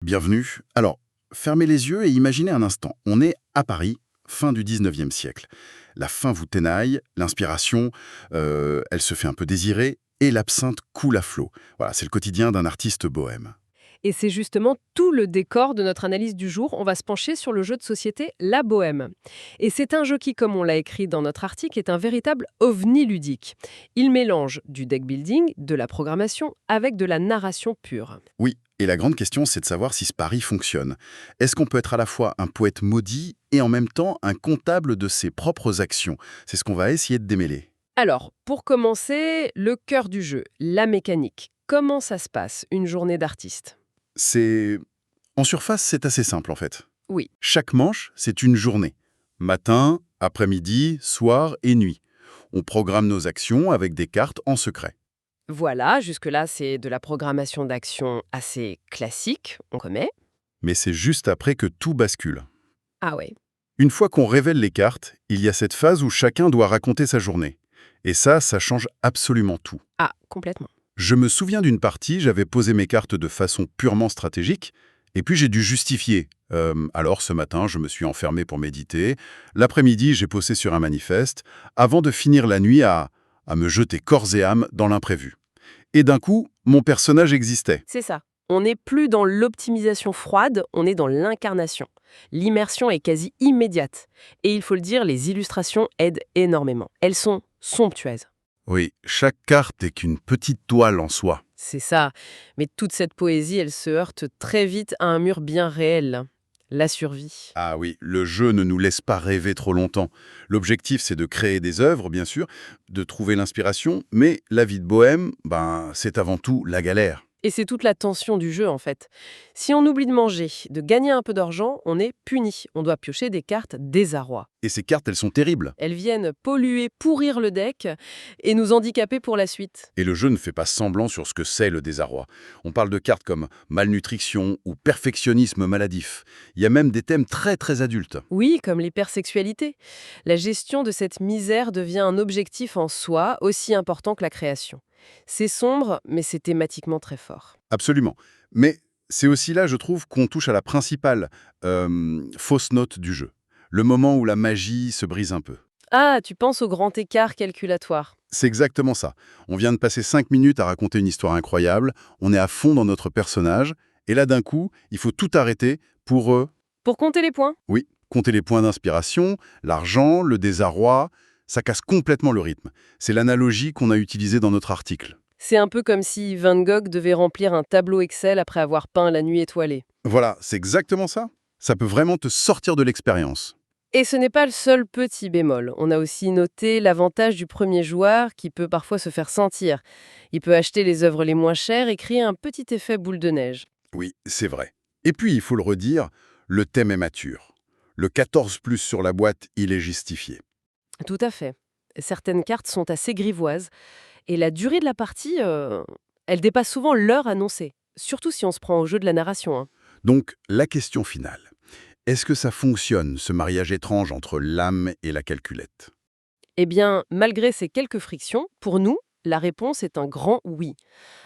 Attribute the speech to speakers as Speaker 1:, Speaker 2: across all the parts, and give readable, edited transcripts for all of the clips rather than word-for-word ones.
Speaker 1: Bienvenue. Alors, fermez les yeux et imaginez un instant. On est à Paris, fin du 19e siècle. La faim vous ténaille, l'inspiration, elle se fait un peu désirer, et l'absinthe coule à flot. Voilà, c'est le quotidien d'un artiste bohème.
Speaker 2: Et c'est justement tout le décor de notre analyse du jour. On va se pencher sur le jeu de société La Bohème. Et c'est un jeu qui, comme on l'a écrit dans notre article, est un véritable ovni ludique. Il mélange du deck building, de la programmation, avec de la narration pure.
Speaker 1: Oui, et la grande question, c'est de savoir si ce pari fonctionne. Est-ce qu'on peut être à la fois un poète maudit et en même temps un comptable de ses propres actions? C'est ce qu'on va essayer de démêler.
Speaker 2: Alors, pour commencer, le cœur du jeu, la mécanique. Comment ça se passe, une journée d'artiste?
Speaker 1: C'est... En surface, c'est assez simple en fait.
Speaker 2: Oui.
Speaker 1: Chaque manche, c'est une journée. Matin, après-midi, soir et nuit. On programme nos actions avec des cartes en secret.
Speaker 2: Voilà, jusque-là, c'est de la programmation d'action assez classique, on connaît.
Speaker 1: Mais c'est juste après que tout bascule.
Speaker 2: Ah ouais.
Speaker 1: Une fois qu'on révèle les cartes, il y a cette phase où chacun doit raconter sa journée. Et ça change absolument tout.
Speaker 2: Ah, complètement.
Speaker 1: Je me souviens d'une partie, j'avais posé mes cartes de façon purement stratégique, et puis j'ai dû justifier. Alors ce matin, je me suis enfermé pour méditer. L'après-midi, j'ai posé sur un manifeste, avant de finir la nuit à me jeter corps et âme dans l'imprévu. Et d'un coup, mon personnage existait.
Speaker 2: C'est ça. On n'est plus dans l'optimisation froide, on est dans l'incarnation. L'immersion est quasi immédiate. Et il faut le dire, les illustrations aident énormément. Elles sont somptueuses.
Speaker 1: Oui, chaque carte est qu'une petite toile en soi.
Speaker 2: C'est ça. Mais toute cette poésie, elle se heurte très vite à un mur bien réel. La survie.
Speaker 1: Ah oui, le jeu ne nous laisse pas rêver trop longtemps. L'objectif, c'est de créer des œuvres, bien sûr, de trouver l'inspiration, mais la vie de bohème, c'est avant tout la galère.
Speaker 2: Et c'est toute la tension du jeu, en fait. Si on oublie de manger, de gagner un peu d'argent, on est puni. On doit piocher des cartes désarroi.
Speaker 1: Et ces cartes, elles sont terribles.
Speaker 2: Elles viennent polluer, pourrir le deck et nous handicaper pour la suite.
Speaker 1: Et le jeu ne fait pas semblant sur ce que c'est le désarroi. On parle de cartes comme malnutrition ou perfectionnisme maladif. Il y a même des thèmes très très adultes.
Speaker 2: Oui, comme l'hypersexualité. La gestion de cette misère devient un objectif en soi, aussi important que la création. C'est sombre, mais c'est thématiquement très fort.
Speaker 1: Absolument. Mais c'est aussi là, je trouve, qu'on touche à la principale fausse note du jeu. Le moment où la magie se brise un peu.
Speaker 2: Ah, tu penses au grand écart calculatoire.
Speaker 1: C'est exactement ça. On vient de passer 5 minutes à raconter une histoire incroyable, on est à fond dans notre personnage, et là d'un coup, il faut tout arrêter pour,
Speaker 2: Pour compter les points?
Speaker 1: oui, compter les points d'inspiration, l'argent, le désarroi, ça casse complètement le rythme. C'est l'analogie qu'on a utilisée dans notre article.
Speaker 2: C'est un peu comme si Van Gogh devait remplir un tableau Excel après avoir peint la nuit étoilée.
Speaker 1: Voilà, c'est exactement ça. Ça peut vraiment te sortir de l'expérience.
Speaker 2: Et ce n'est pas le seul petit bémol. On a aussi noté l'avantage du premier joueur qui peut parfois se faire sentir. Il peut acheter les œuvres les moins chères et créer un petit effet boule de neige.
Speaker 1: Oui, c'est vrai. Et puis, il faut le redire, le thème est mature. Le 14+ sur la boîte, il est justifié.
Speaker 2: Tout à fait. Certaines cartes sont assez grivoises et la durée de la partie, elle dépasse souvent l'heure annoncée. Surtout si on se prend au jeu de la narration, hein.
Speaker 1: Donc, la question finale. Est-ce que ça fonctionne, ce mariage étrange entre l'âme et la calculette?
Speaker 2: Eh bien, malgré ces quelques frictions, pour nous, la réponse est un grand oui.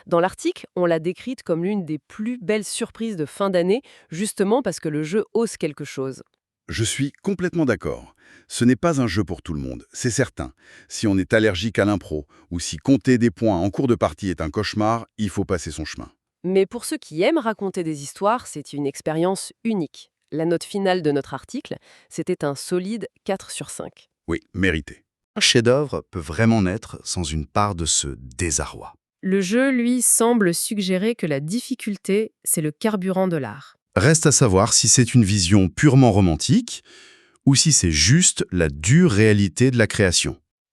Speaker 2: Dans l'article, on l'a décrite comme l'une des plus belles surprises de fin d'année, justement parce que le jeu ose quelque chose.
Speaker 1: Je suis complètement d'accord. Ce n'est pas un jeu pour tout le monde, c'est certain. Si on est allergique à l'impro, ou si compter des points en cours de partie est un cauchemar, il faut passer son chemin.
Speaker 2: Mais pour ceux qui aiment raconter des histoires, c'est une expérience unique. La note finale de notre article, c'était un solide 4 sur 5.
Speaker 1: Oui, mérité.
Speaker 3: Un chef-d'œuvre peut vraiment naître sans une part de ce désarroi.
Speaker 2: Le jeu, lui, semble suggérer que la difficulté, c'est le carburant de l'art.
Speaker 3: Reste à savoir si c'est une vision purement romantique ou si c'est juste la dure réalité de la création.